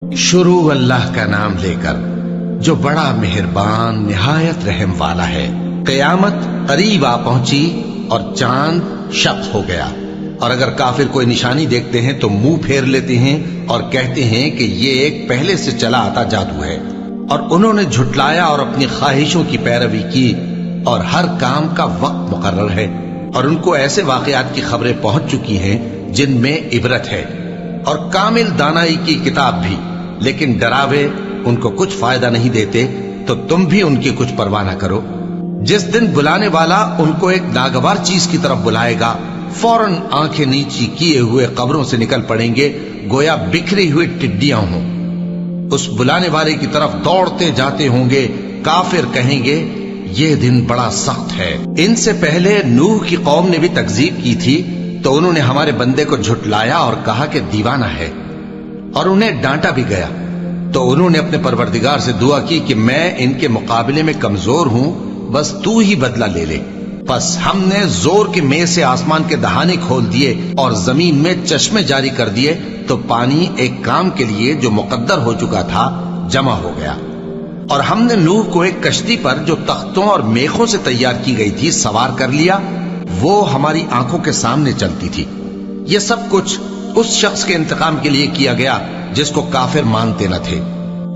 शुरू अल्लाह का नाम लेकर जो बड़ा मेहरबान निहायत रहम वाला है। कयामत करीब आ पहुंची और चांद शक हो गया, और अगर काफिर कोई निशानी देखते हैं तो मुंह फेर लेते हैं और कहते हैं कि ये एक पहले से चला आता जादू है। और उन्होंने झुटलाया और अपनी ख्वाहिशों की पैरवी की, और हर काम का वक्त मुकर्रर है। और उनको ऐसे वाकयात की खबरें पहुंच चुकी हैं जिनमें इबरत है, और कामिल दानाई की किताब भी, लेकिन डरावे उनको कुछ फायदा नहीं देते, तो तुम भी उनकी कुछ परवाह न करो। जिस दिन बुलाने वाला उनको एक नागवार चीज की तरफ बुलाएगा, फौरन आंखें नीची किए हुए कब्रों से निकल पड़ेंगे, गोया बिखरी हुई टिड्डियां हों। उस बुलाने वाले की तरफ दौड़ते जाते होंगे। काफिर कहेंगे ये दिन बड़ा सख्त है। इनसे पहले नूह की कौम ने भी तकजीब की थी, तो उन्होंने हमारे बंदे को झुटलाया और कहा कि दीवाना है, और उन्हें डांटा भी गया। तो उन्होंने अपने परवरदिगार से दुआ की कि मैं इनके मुकाबले में कमजोर हूं, बस तू ही बदला ले ले। बस हमने जोर के मेह से आसमान के दहाने खोल दिए और जमीन में चश्मे जारी कर दिए, तो पानी एक काम के लिए जो मुकद्दर हो चुका था जमा हो गया। और हमने नूह को एक कश्ती पर जो तख्तों और मेखों से तैयार की गई थी सवार कर लिया। वो हमारी आंखों के सामने चलती थी। ये सब कुछ उस शख्स के इंतकाम के लिए किया गया जिसको काफिर मानते न थे।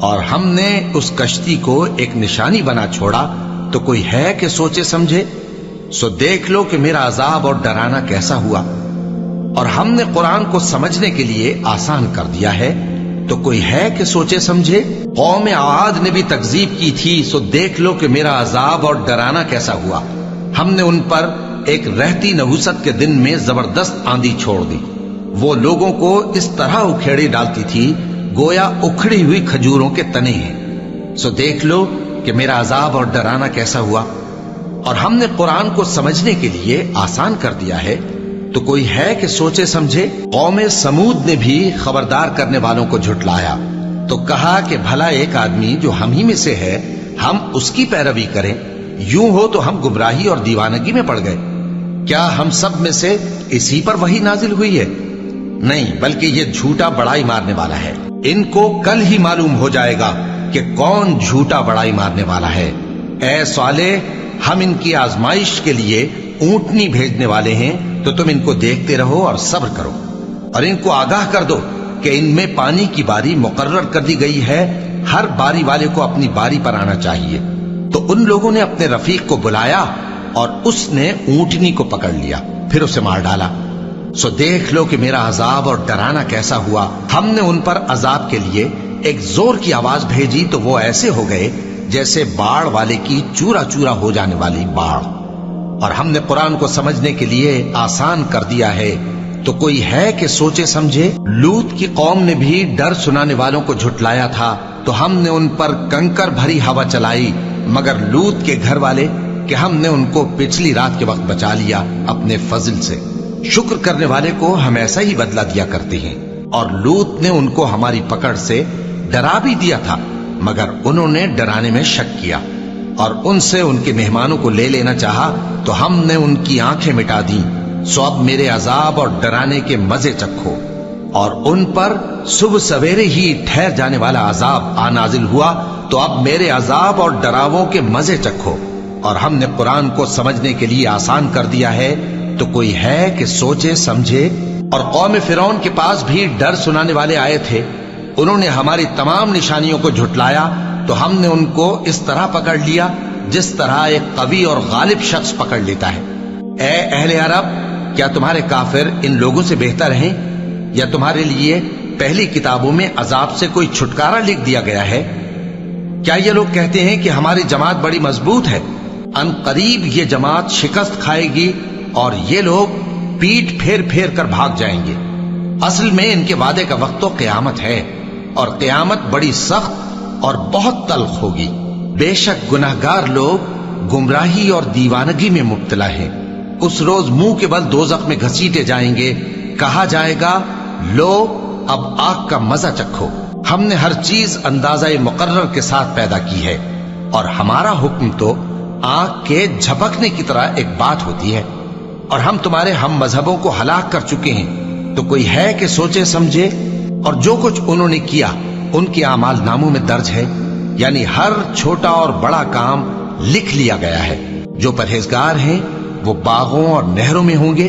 और हमने उस कश्ती को एक निशानी बना छोड़ा, तो कोई है कि सोचे समझे। सो देख लो कि मेरा अजाब और डराना कैसा हुआ। और हमने कुरान को समझने के लिए आसान कर दिया है, तो कोई है कि सोचे समझे। कौम आद ने भी तकजीब की थी, सो देख लो कि मेरा अजाब और डराना कैसा हुआ। हमने उन पर एक रहती नहुसत के दिन में जबरदस्त आंधी छोड़ दी। वो लोगों को इस तरह उखेड़ी डालती थी गोया उखड़ी हुई खजूरों के तने हैं। सो देख लो कि मेरा अजाब और डराना कैसा हुआ। और हमने कुरान को समझने के लिए आसान कर दिया है, तो कोई है कि सोचे समझे। कौम समूद ने भी खबरदार करने वालों को झुटलाया, तो कहा कि भला एक आदमी जो हम ही में से है, हम उसकी पैरवी करें। यूं हो तो हम गुमराही और दीवानगी में पड़ गए। क्या हम सब में से इसी पर वही नाजिल हुई है? नहीं, बल्कि ये झूठा बड़ाई मारने वाला है। इनको कल ही मालूम हो जाएगा कि कौन झूठा बड़ाई मारने वाला है। ऐ साले, हम इनकी आजमाइश के लिए ऊंटनी भेजने वाले हैं, तो तुम इनको देखते रहो और सब्र करो। और इनको आगाह कर दो कि इनमें पानी की बारी मुकर्रर कर दी गई है, हर बारी वाले को अपनी बारी पर आना चाहिए। तो उन लोगों ने अपने रफीक को बुलाया और उसने ऊंटनी को पकड़ लिया, फिर उसे मार डाला। सो देख लो कि मेरा अजाब और डराना कैसा हुआ। हमने उन पर अजाब के लिए एक जोर की आवाज भेजी, तो वो ऐसे हो गए जैसे बाढ़ वाले की चूरा चूरा हो जाने वाली बाढ़। और हमने कुरान को समझने के लिए आसान कर दिया है, तो कोई है कि सोचे समझे। लूत की कौम ने भी डर सुनाने वालों को झुटलाया था, तो हमने उन पर कंकर भरी हवा चलाई, मगर लूत के घर वाले कि हमने उनको पिछली रात के वक्त बचा लिया अपने फजल से। शुक्र करने वाले को हम ऐसा ही बदला दिया करते हैं। और लूत ने उनको हमारी पकड़ से डरा भी दिया था, मगर उन्होंने डराने में शक किया और उनसे उनके मेहमानों को ले लेना चाहा, तो हमने उनकी आंखें मिटा दी। सो अब मेरे अजाब और डराने के मजे चखो। और उन पर सुबह सवेरे ही ठहर जाने वाला अजाब आ नाजिल हुआ, तो अब मेरे अजाब और डरावों के मजे चखो। और हमने कुरान को समझने के लिए आसान कर दिया है, तो कोई है कि सोचे समझे। और कौम फिरौन के पास भी डर सुनाने वाले आए थे। उन्होंने हमारी तमाम निशानियों को झुटलाया, तो हमने उनको इस तरह पकड़ लिया जिस तरह एक कवि और गालिब शख्स पकड़ लेता है। ए अहले अरब, क्या तुम्हारे काफिर इन लोगों से बेहतर हैं, या तुम्हारे लिए पहली किताबों में अजाब से कोई छुटकारा लिख दिया गया है? क्या ये लोग कहते हैं कि हमारी जमात बड़ी मजबूत है, अनकरीब ये जमात शिकस्त खाएगी और ये लोग पीठ फेर फेर कर भाग जाएंगे। असल में इनके वादे का वक्त तो क़यामत है, और क़यामत बड़ी सख्त और बहुत तल्ख होगी। बेशक गुनाहगार लोग गुमराही और दीवानगी में मुब्तला हैं। उस रोज मुंह के बल दोज़ख में घसीटे जाएंगे। कहा जाएगा, लो अब आग का मजा चखो। हमने हर चीज अंदाज़ा मुकर्रर के साथ पैदा की है, और हमारा हुक्म तो आग के झपकने की तरह एक बात होती है। और हम तुम्हारे हम मजहबों को हलाक कर चुके हैं, तो कोई है कि सोचे समझे। और जो कुछ उन्होंने किया ان کے اعمال ناموں میں درج ہے، یعنی ہر چھوٹا اور بڑا کام لکھ لیا گیا ہے۔ جو پرہیزگار ہیں وہ باغوں اور نہروں میں ہوں گے،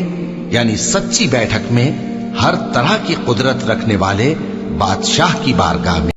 یعنی سچی بیٹھک میں ہر طرح کی قدرت رکھنے والے بادشاہ کی بارگاہ میں۔